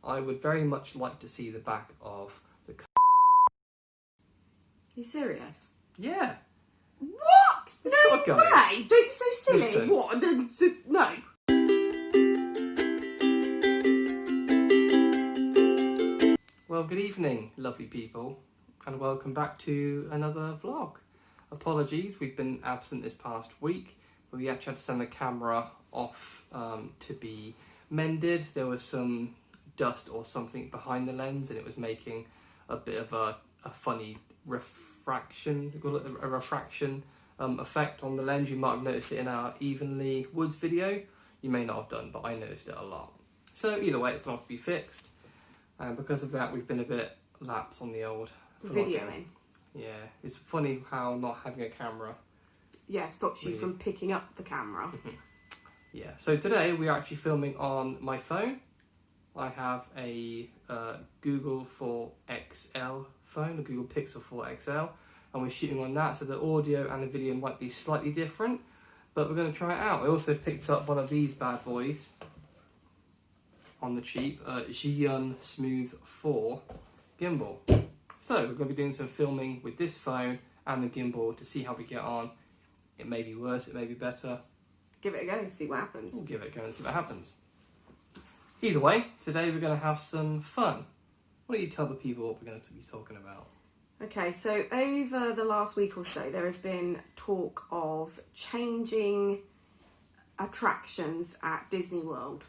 I would very much like to see the back of the car. You serious? Yeah. What? It's No gotta go. way! Don't be so silly. Listen. What? No. Well, good evening, lovely people, and welcome back to another vlog. Apologies, we've been absent this past week, but we actually had to send the camera off to be mended. There was some dust or something behind the lens, and it was making a bit of a funny refraction effect on the lens. You might have noticed it in our Evenly Woods video. You may not have done, but I noticed it a lot. So either way, it's going to have to be fixed. And because of that, we've been a bit lapse on the old Videoing. Yeah, it's funny how not having a camera. Yeah, stops you from picking up the camera. Yeah, so today we're actually filming on my phone. I have a Google 4XL phone, the Google Pixel 4 XL, and we're shooting on that, so the audio and the video might be slightly different, but we're going to try it out. I also picked up one of these bad boys on the cheap, Zhiyun Smooth 4 gimbal. So we're going to be doing some filming with this phone and the gimbal to see how we get on. It may be worse, it may be better. Give it a go and see what happens. We'll give it a go and see what happens. Either way, today we're going to have some fun. Why don't you tell the people what we're going to be talking about? Okay, so over the last week or so, there has been talk of changing attractions at Disney World.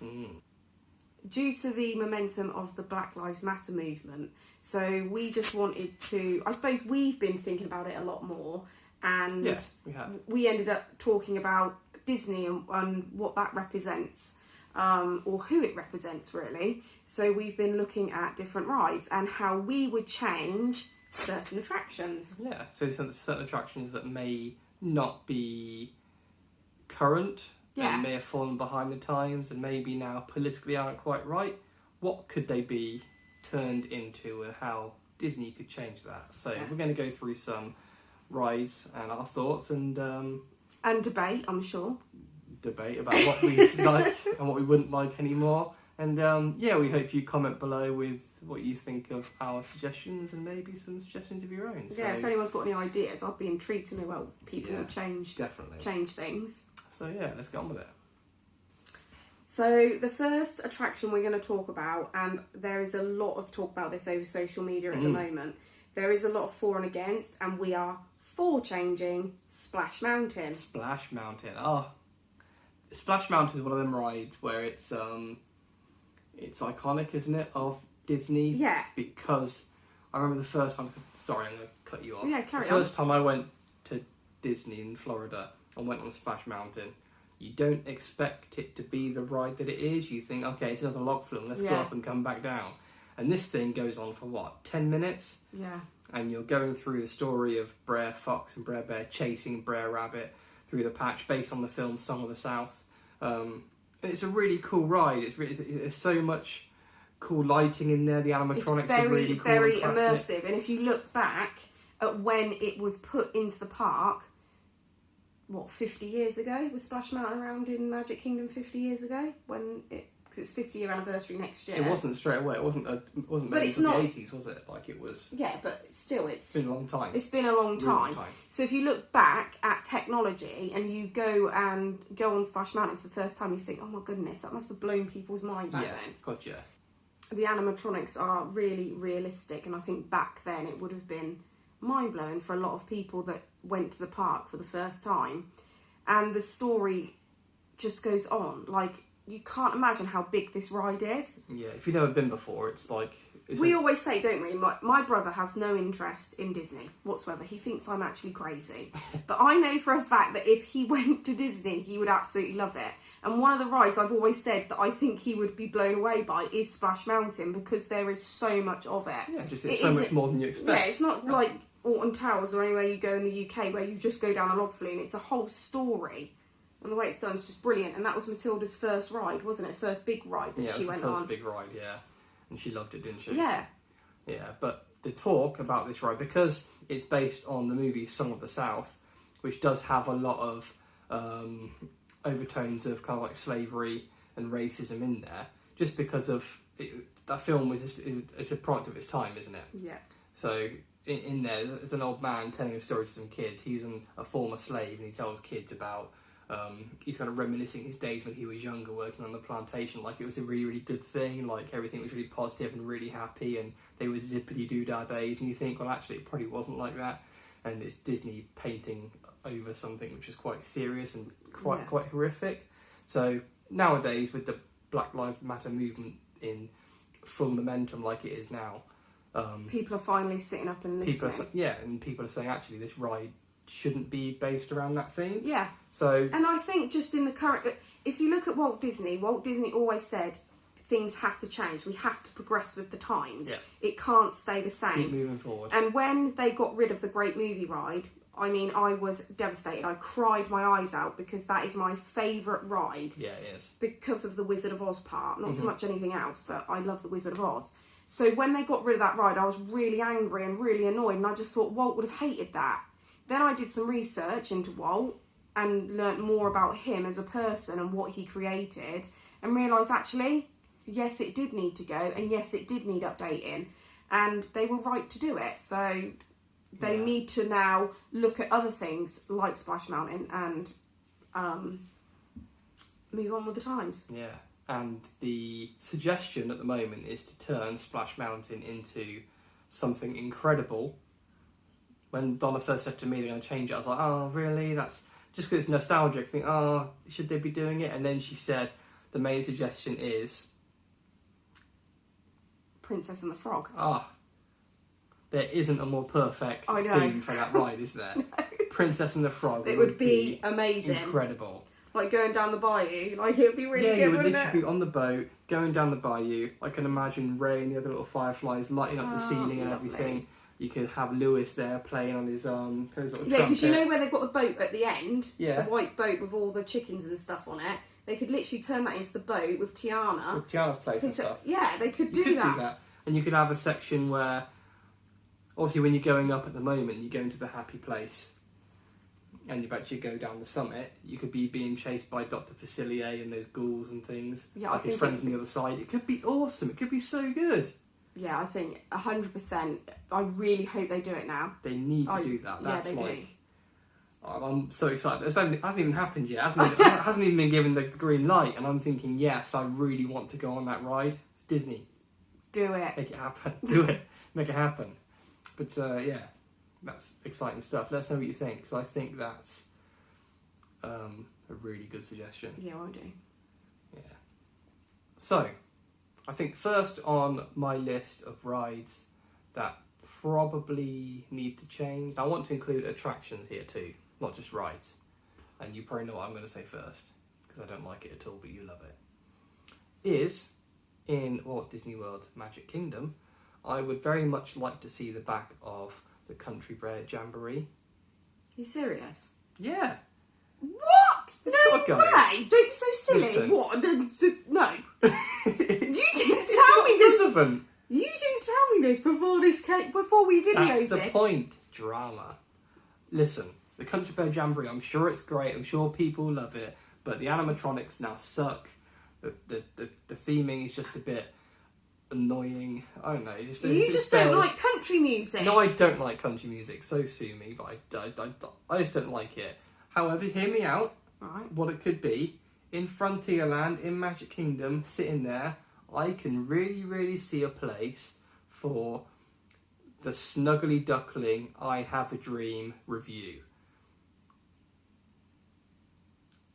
Due to the momentum of the Black Lives Matter movement. So we just wanted to, I suppose we've been thinking about it a lot more, and Yeah, we have. We ended up talking about Disney and what that represents, or who it represents really. So we've been looking at different rides and how we would change certain attractions. Yeah, so there's certain attractions that may not be current, and may have fallen behind the times, and maybe now politically aren't quite right. What could they be turned into, and how Disney could change that? So we're going to go through some rides and our thoughts, and debate, I'm sure. Debate about what we like and what we wouldn't like anymore. And yeah, we hope you comment below with what you think of our suggestions, and maybe some suggestions of your own. Yeah, so, if anyone's got any ideas, I'd be intrigued to know how people will change things. So yeah, let's get on with it. So the first attraction we're going to talk about, and there is a lot of talk about this over social media at the moment. There is a lot of for and against, and we are for changing Splash Mountain. Splash Mountain. Oh, Splash Mountain is one of them rides where it's iconic, isn't it, of Disney? Yeah. Because I remember the first time. Sorry, I'm going to cut you off. Yeah, carry on. The first time I went to Disney in Florida and went on Splash Mountain, you don't expect it to be the ride that it is. You think, okay, it's another log flume, let's go up and come back down. And this thing goes on for what, 10 minutes? Yeah. And you're going through the story of Brer Fox and Brer Bear chasing Brer Rabbit through the patch based on the film Song of the South. And it's a really cool ride. It's so much cool lighting in there. The animatronics are really cool. Very immersive. And if you look back at when it was put into the park, what, 50 years ago? Was Splash Mountain around in Magic Kingdom 50 years ago? Because it's 50-year anniversary next year. It wasn't straight away. It wasn't made until the 80s, was it? Like it was. Yeah, but still, it's been a long time. It's been a long time. So if you look back at technology and you go on Splash Mountain for the first time, you think, oh my goodness, that must have blown people's mind back then. Gotcha. The animatronics are really realistic, and I think back then it would have been mind-blowing for a lot of people that went to the park for the first time. And the story just goes on. Like, you can't imagine how big this ride is. Yeah, if you've never been before, it's like... We always say, don't we, my brother has no interest in Disney whatsoever. He thinks I'm actually crazy. But I know for a fact that if he went to Disney, he would absolutely love it. And one of the rides I've always said that I think he would be blown away by is Splash Mountain, because there is so much of it. Yeah, it's so much more than you expect. Yeah, it's not like Alton Towers or anywhere you go in the UK where you just go down a log flume. It's a whole story. And the way it's done is just brilliant. And that was Matilda's first ride, wasn't it? First big ride that she went on. Yeah, it was the first big ride, yeah. And she loved it, didn't she? Yeah. Yeah, but the talk about this ride, because it's based on the movie Song of the South, which does have a lot of overtones of kind of like slavery and racism in there, just because of that film is it's a product of its time, isn't it? Yeah. So in there, there's an old man telling a story to some kids. He's a former slave, and he tells kids about. He's kind of reminiscing his days when he was younger, working on the plantation. Like it was a really, really good thing. Like everything was really positive and really happy, and they were zippity doo dah days. And you think, well, actually, it probably wasn't like that. And it's Disney painting over something which is quite serious and quite horrific. So nowadays, with the Black Lives Matter movement in full momentum like it is now, people are finally sitting up and listening. People are saying actually this ride shouldn't be based around that theme. Yeah. So, and I think just in the current, if you look at Walt Disney always said things have to change. We have to progress with the times. Yeah. It can't stay the same. Keep moving forward. And when they got rid of the Great Movie Ride, I mean, I was devastated. I cried my eyes out because that is my favourite ride. Yeah, it is. Because of the Wizard of Oz part. Not so much anything else, but I love the Wizard of Oz. So when they got rid of that ride, I was really angry and really annoyed, and I just thought Walt would have hated that. Then I did some research into Walt and learnt more about him as a person and what he created, and realised actually, yes, it did need to go, and yes, it did need updating, and they were right to do it. So they need to now look at other things like Splash Mountain and move on with the times. Yeah, and the suggestion at the moment is to turn Splash Mountain into something incredible. When Donna first said to me they're going to change it, I was like, oh, really? That's just because it's nostalgic. I think, oh, should they be doing it? And then she said the main suggestion is... Princess and the Frog. There isn't a more perfect theme for that ride, is there? No. Princess and the Frog. It would be amazing. Incredible. Like going down the bayou. Like it would be really good, you would wouldn't literally be on the boat, going down the bayou. I can imagine Ray and the other little fireflies lighting up the ceiling and lovely. everything. You could have Lewis there playing on his sort of trumpet. because you know where they've got the boat at the end? Yeah. The white boat with all the chickens and stuff on it. They could literally turn that into the boat with Tiana. With Tiana's place and stuff. Yeah, they could do that. And you could have a section where, obviously when you're going up at the moment, you go into the happy place and you actually go down the summit. You could be being chased by Dr. Facilier and those ghouls and things. Yeah, like his friends on the other side. It could be awesome. It could be so good. Yeah, I think 100%. I really hope they do it now. They need to do that. That's they like... do. I'm so excited. It hasn't even happened yet. It hasn't even been given the green light. And I'm thinking, yes, I really want to go on that ride. It's Disney. Do it. Make it happen. Do it. Make it happen. But yeah, that's exciting stuff. Let us know what you think, because I think that's a really good suggestion. Yeah, I do. Yeah. So, I think first on my list of rides that probably need to change, I want to include attractions here too, not just rides. And you probably know what I'm going to say first, because I don't like it at all, but you love it. Is, in Walt Disney World Magic Kingdom, I would very much like to see the back of the Country Bear Jamboree. You serious? Yeah. What? It's No gotta go. way! Don't be so silly. Listen. What? No. You didn't It's tell not me this. relevant. You didn't tell me this before we videoed That's this. the point. Drama. Listen, the Country Bear Jamboree, I'm sure it's great. I'm sure people love it. But the animatronics now suck. The theming is just a bit annoying. I don't know. You just don't like country music. No, I don't like country music. So sue me, but I just don't like it. However, hear me out. Right. What it could be in Frontierland, in Magic Kingdom, sitting there, I can really, really see a place for the Snuggly Duckling I Have a Dream review.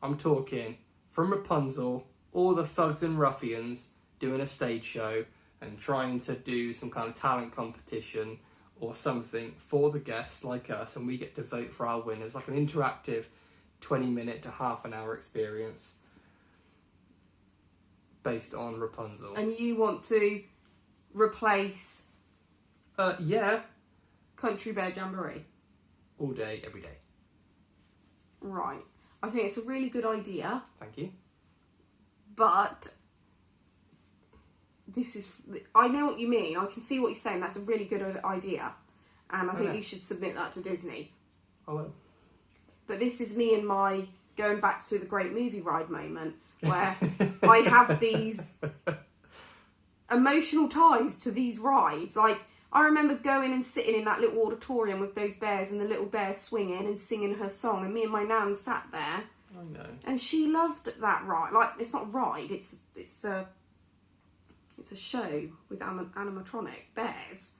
I'm talking from Rapunzel, all the thugs and ruffians doing a stage show and trying to do some kind of talent competition or something for the guests like us, and we get to vote for our winners, like an interactive 20-minute to half an hour experience based on Rapunzel. And you want to replace Yeah. Country Bear Jamboree? All day, every day. Right. I think it's a really good idea, Thank you. but this is... I know what you mean. I can see what you're saying. That's a really good idea. And I think you should submit that to Disney. I will. But this is me and my going back to the Great Movie Ride moment, where I have these emotional ties to these rides. Like, I remember going and sitting in that little auditorium with those bears and the little bears swinging and singing her song, and me and my nan sat there. I know. And she loved that ride. Like, it's not a ride, it's a show with animatronic bears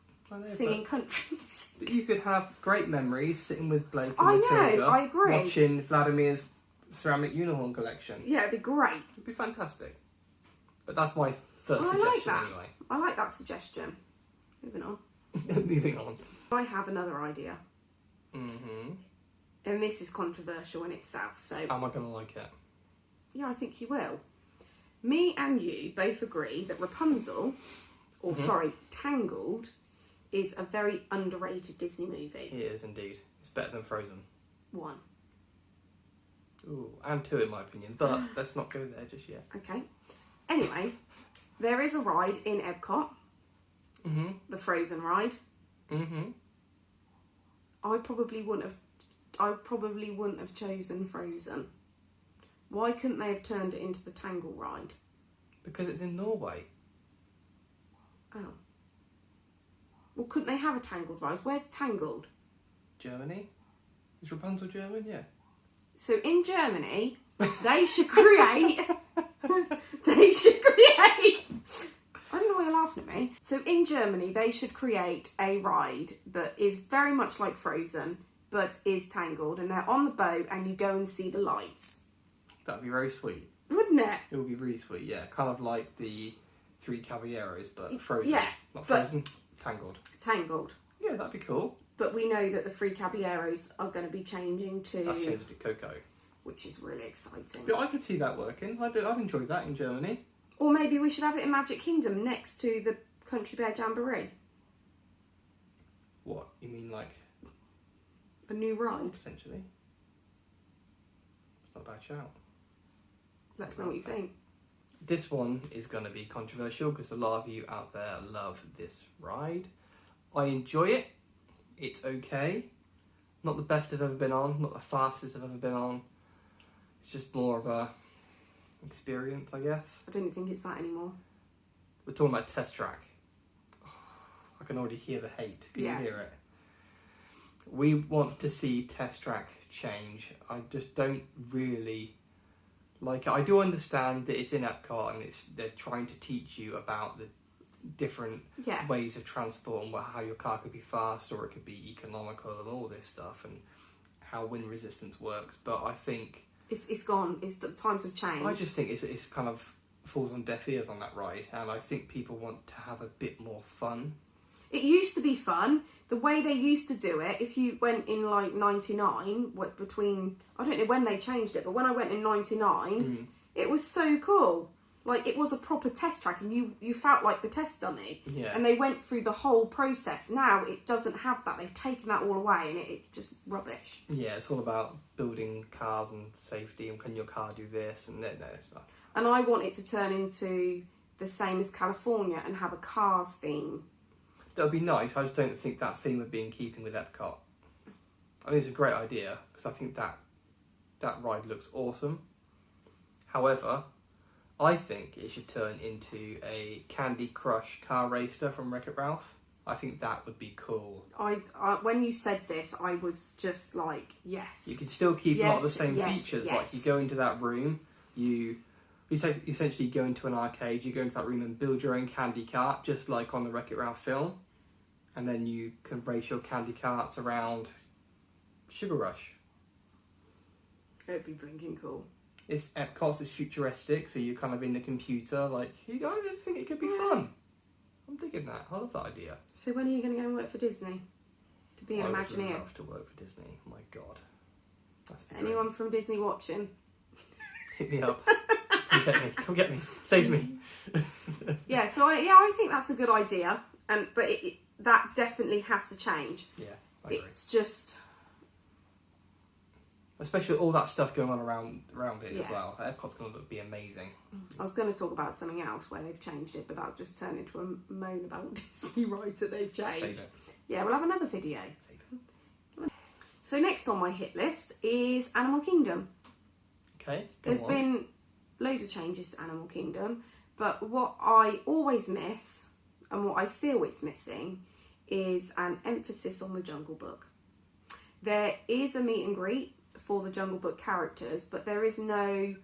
singing country music. But you could have great memories sitting with Blake and I Matilda, know, I agree. watching Vladimir's ceramic unicorn collection. Yeah, it'd be great. It'd be fantastic. But that's my first I like suggestion that. anyway. I like that suggestion. Moving on. Moving on. I have another idea. Mm-hmm. And this is controversial in itself, so... Am I going to like it? Yeah, I think you will. Me and you both agree that Rapunzel, or sorry, Tangled, is a very underrated Disney movie. It is indeed. It's better than Frozen. 1. Ooh, and 2 in my opinion, but let's not go there just yet. Okay. Anyway, there is a ride in Epcot, the Frozen ride. I probably wouldn't have chosen Frozen. Why couldn't they have turned it into the Tangle ride? Because it's in Norway. Oh. Well, couldn't they have a Tangled ride? Where's Tangled? Germany? Is Rapunzel German? Yeah. So in Germany, they should create... I don't know why you're laughing at me. So in Germany, they should create a ride that is very much like Frozen, but is Tangled. And they're on the boat and you go and see the lights. That'd be very sweet. Wouldn't it? It would be really sweet, yeah. Kind of like the Three Caballeros, but Frozen. Yeah. Not Frozen, Tangled. Tangled. Yeah, that'd be cool. But we know that the Three Caballeros are going to be changing to... That's changed to Coco. Which is really exciting. Yeah, I could see that working. I'd enjoy that in Germany. Or maybe we should have it in Magic Kingdom next to the Country Bear Jamboree. What? You mean like... A new ride? Potentially. It's not a bad shout. Let us know what you think. This one is going to be controversial because a lot of you out there love this ride. I enjoy it. It's okay. Not the best I've ever been on. Not the fastest I've ever been on. It's just more of a experience, I guess. I don't think it's that anymore. We're talking about Test Track. I can already hear the hate. Can you hear it? We want to see Test Track change. I just don't really like it. I do understand that it's in Epcot and they're trying to teach you about the different ways of transport and how your car could be fast or it could be economical and all this stuff and how wind resistance works. But I think it's gone. Times have changed. I just think it's kind of falls on deaf ears on that ride, and I think people want to have a bit more fun. It used to be fun. The way they used to do it, if you went in like 99, between, I don't know when they changed it, but when I went in 99, it was so cool. Like, it was a proper test track and you felt like the test dummy. Yeah. And they went through the whole process. Now it doesn't have that. They've taken that all away and it's just rubbish. Yeah, it's all about building cars and safety and can your car do this and that stuff. And I want it to turn into the same as California and have a Cars theme. That would be nice. I just don't think that theme would be in keeping with Epcot. I think it's a great idea because I think that ride looks awesome. However, I think it should turn into a Candy Crush car racer from Wreck-It Ralph. I think that would be cool. I when you said this, I was just like, yes. You can still keep a lot of the same features. Yes. Like you go into that room, you essentially go into an arcade, you go into that room and build your own candy cart, just like on the Wreck-It Ralph film. And then you can race your candy carts around Sugar Rush. It'd be blinking cool. It's Epcot's is futuristic, so you're kind of in the computer. Like, I just think it could be fun. I'm digging that. I love that idea. So when are you going to go and work for Disney? To be an Imagineer? I would love to work for Disney. My God. Anyone from Disney watching? Hit me up. Come get me. Come get me. Save me. Yeah. So I think that's a good idea, but that definitely has to change. Yeah, I agree. It's just. Especially all that stuff going on around it as well. Epcot's going to be amazing. I was going to talk about something else where they've changed it, but that'll just turn into a moan about Disney rides that they've changed. Save it. Yeah, we'll have another video. Save it. So next on my hit list is Animal Kingdom. Okay. There's been loads of changes to Animal Kingdom, But what I always miss, and what I feel it's missing, is an emphasis on the Jungle Book. There is a meet and greet for the Jungle Book characters, but there is no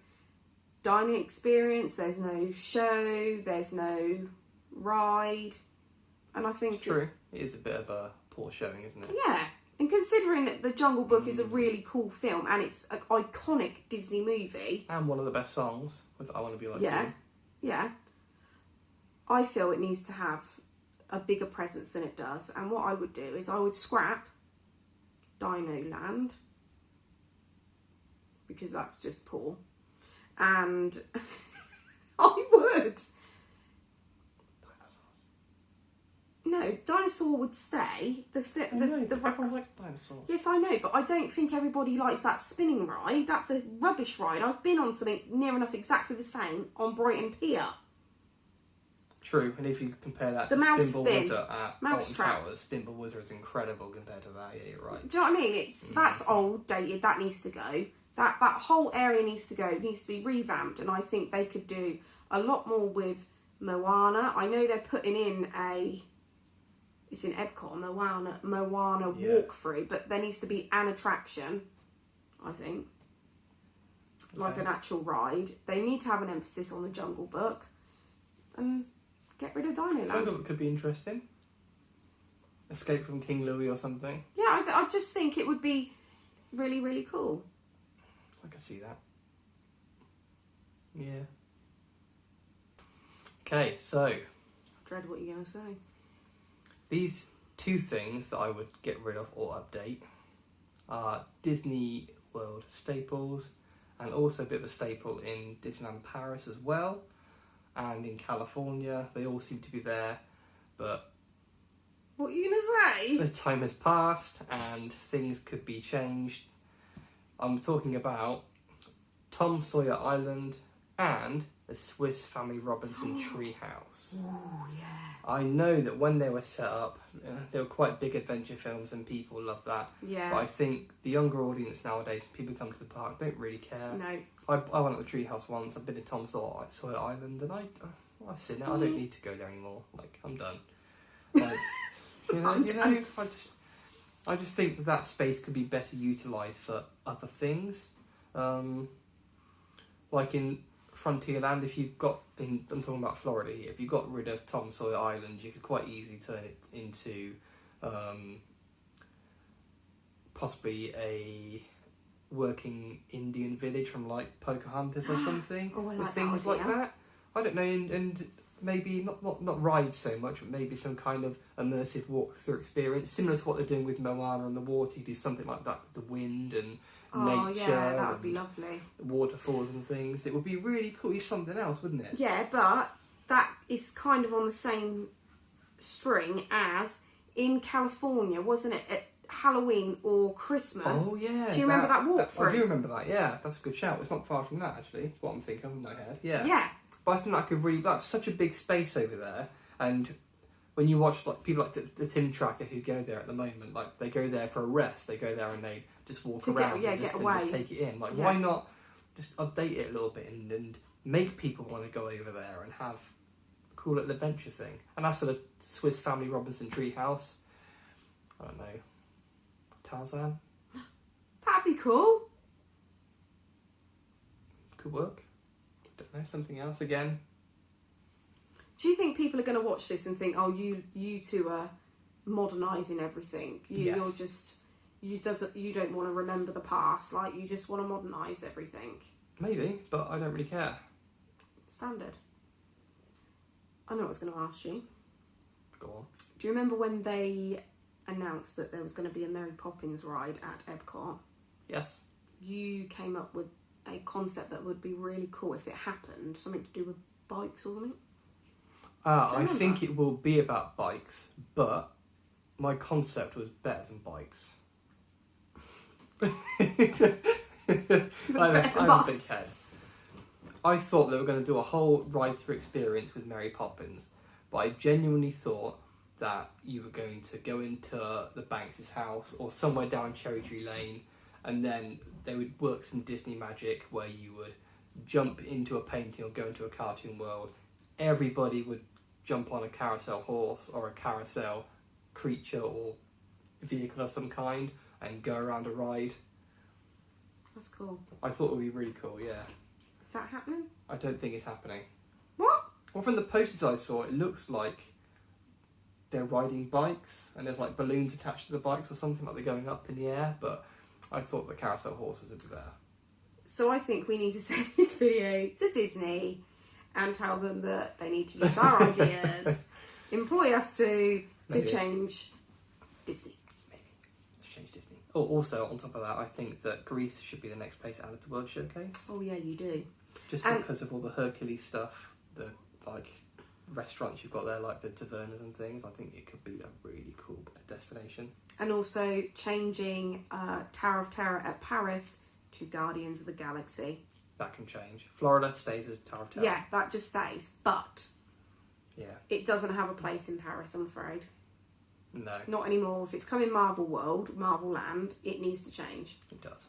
dining experience, there's no show, there's no ride. And I think it's true. It is a bit of a poor showing, isn't it? Yeah. And considering that the Jungle Book is a really cool film and it's an iconic Disney movie. And one of the best songs with I Want to Be Like Yeah. You. Yeah. I feel it needs to have a bigger presence than it does. And what I would do is I would scrap Dino Land, because that's just poor. And I would. No, dinosaur would stay. Everyone likes dinosaurs. Yes, I know, but I don't think everybody likes that spinning ride. That's a rubbish ride. I've been on something near enough exactly the same on Brighton Pier. True, and if you compare that The to mouse Spinball spin. Wizard at Mouse Alton trap. Towers, Spinball Wizard is incredible compared to that. Yeah, you're right. Do you know what I mean? That's old, dated. That needs to go. That whole area needs to go. It needs to be revamped, and I think they could do a lot more with Moana. I know they're putting in it's in Epcot, Moana walkthrough, but there needs to be an attraction, I think, like an actual ride. They need to have an emphasis on the Jungle Book and get rid of Dino Land. Jungle Book could be interesting. Escape from King Louis or something. Yeah, I just think it would be really, really cool. I can see that. Yeah. Okay, so I dread what you're going to say. these two things that I would get rid of or update are Disney World staples, and also a bit of a staple in Disneyland Paris as well, and in California. They all seem to be there, but What are you going to say? the time has passed and things could be changed. I'm talking about Tom Sawyer Island and the Swiss Family Robinson Treehouse. Oh, yeah. I know that when they were set up, they were quite big adventure films and people love that. Yeah. But I think the younger audience nowadays, people come to the park, don't really care. No. I went to the Treehouse once. I've been to Tom Sawyer Island, and I've seen it. I don't need to go there anymore. Like, I'm done. Like, I just think that space could be better utilised for other things. Like in Frontierland, if you got I'm talking about Florida here. If you got rid of Tom Sawyer Island, you could quite easily turn it into possibly a working Indian village from like Pocahontas or something. Oh, I like with that things like idea. that. I don't know, and maybe not ride so much, but maybe some kind of immersive walk-through experience, similar to what they're doing with Moana and the water. You do something like that with the wind and nature. Yeah, that would be and lovely. waterfalls and things. It would be really cool. It's something else, wouldn't it? Yeah, but that is kind of on the same string as in California, wasn't it? At Halloween or Christmas. Oh yeah. Do you remember that walkthrough? I do remember that. Yeah, that's a good shout. It's not far from that actually. It's what I'm thinking of in my head. Yeah. Yeah. But I think that could really. That's such a big space over there, and when you watch like people like the Tim Tracker who go there at the moment, like they go there for a rest. They go there and they just walk around and just take it in. Like why not just update it a little bit and make people want to go over there and have a cool little adventure thing. And as for the Swiss Family Robinson Treehouse, I don't know, Tarzan That'd be cool. could work. Don't know, something else again. Do you think people are going to watch this and think, oh, you two are modernising everything? Yes. You're just you don't want to remember the past, like you just want to modernise everything. Maybe, but I don't really care. Standard. I know what I was going to ask you. Go on. Do you remember when they announced that there was going to be a Mary Poppins ride at Epcot? Yes. You came up with a concept that would be really cool if it happened, something to do with bikes or something. I think it will be about bikes, but my concept was better than bikes. I'm a big head. I thought they were going to do a whole ride-through experience with Mary Poppins, but I genuinely thought that you were going to go into the Banks' house or somewhere down Cherry Tree Lane, and then they would work some Disney magic where you would jump into a painting or go into a cartoon world, everybody would jump on a carousel horse or a carousel creature or vehicle of some kind and go around a ride. That's cool. I thought it would be really cool, yeah. Is that happening? I don't think it's happening. What? Well, from the posters I saw, it looks like they're riding bikes and there's like balloons attached to the bikes or something, like they're going up in the air, but I thought the carousel horses would be there. So I think we need to send this video to Disney and tell them that they need to use our ideas, employ us to Maybe. change Disney. Maybe. Let's change Disney. Oh, also, on top of that, I think that Greece should be the next place added to World Showcase. Oh yeah, you do. Just because of all the Hercules stuff, the like restaurants you've got there, like the tavernas and things. I think it could be a really cool destination. And also changing Tower of Terror at Paris to Guardians of the Galaxy. That can change. Florida stays as Tower of Terror. Yeah, that just stays. But Yeah. it doesn't have a place in Paris, I'm afraid. No, Not anymore. If it's coming Marvel World, Marvel Land, it needs to change. it does.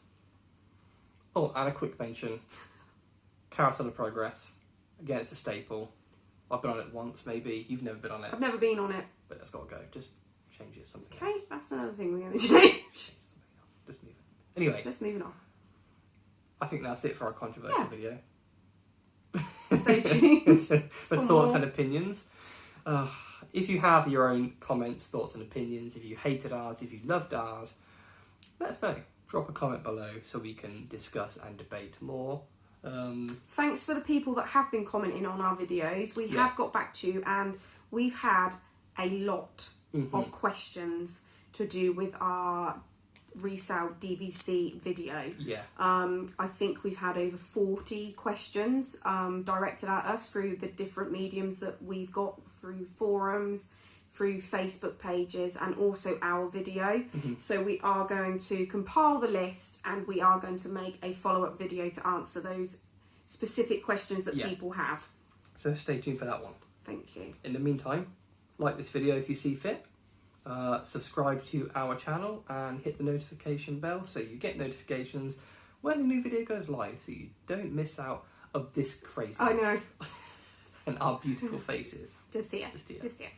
Oh, and a quick mention. Carousel of Progress. Again, it's a staple. I've been on it once, maybe. You've never been on it, I've never been on it. but that's got to go. Just change it to something Okay, else. that's another thing we're going to change. Change it to something else. Just move it. Anyway, Let's move it on. I think that's it for our controversial video. Stay tuned. For for thoughts more. and opinions. If you have your own comments, thoughts and opinions, if you hated ours, if you loved ours, let us know. Drop a comment below so we can discuss and debate more. Thanks for the people that have been commenting on our videos. We Yeah. have got back to you and we've had a lot Mm-hmm. of questions to do with our resale DVC video. Yeah. I think we've had over 40 questions directed at us through the different mediums that we've got, through forums, through Facebook pages, and also our video. So we are going to compile the list and we are going to make a follow-up video to answer those specific questions that Yeah. people have. So stay tuned for that one. Thank you. In the meantime, like this video if you see fit. Subscribe to our channel and hit the notification bell so you get notifications when a new video goes live, so you don't miss out of this craziness. I know. And our beautiful faces. Just here. Just here. Just here.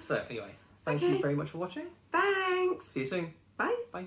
So anyway, thank Okay. you very much for watching. Thanks. See you soon. Bye. Bye.